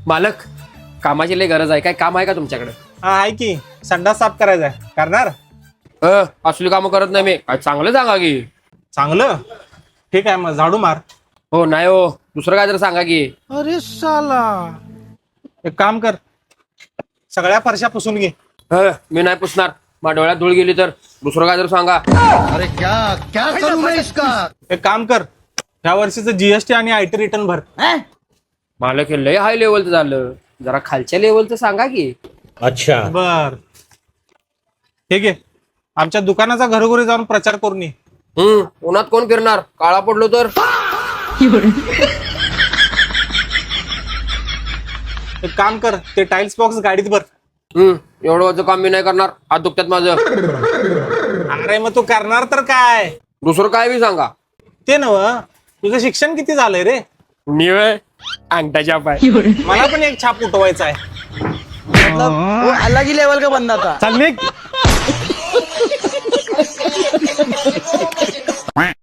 मालक, कामाची लय गरज आहे. काय काम आहे का तुमच्याकडे? हा आहे की, संडास साफ करायचा आहे. करणार? असली कामं करत नाही मी. काय चांगलं सांगा की. चांगलं, ठीक आहे, मग झाडू मार. हो नाही हो, दुसरं काय तर सांगा की. अरे साला, एक काम कर, सगळ्या फरशा पुसून घे. मी नाही पुसणार. माझ्या डोळ्यात धूळ गेली तर. दुसरं काय तर सांगा. अरे क्या क्या करूं मैं इसका? एक काम कर, ह्या वर्षीचं जीएसटी आणि आयटी रिटर्न भर. मालक, हे लय हाय लेवलचं झालं. जरा खालच्या लेवलचं सांगा की. अच्छा बर, ठीक आहे, आमच्या दुकानाचा घरोघरी जाऊन प्रचार करून ये. उन्हात कोण फिरणार? काळा पडलो तर. एक काम कर, ते टाइल्स बॉक्स गाडीत भर. एवढं वरचं काम मी नाही करणार. हात दुखतात माझं. अरे मग तू करणार तर काय? दुसरं काय बी सांगा. ते नव, तुझं शिक्षण किती झालंय रे? निवळ अंगठा पाय. मला पण एक छाप उठवायचा आहे. मतलब वो अलग ही लेवल का बंदा था. चल निघ.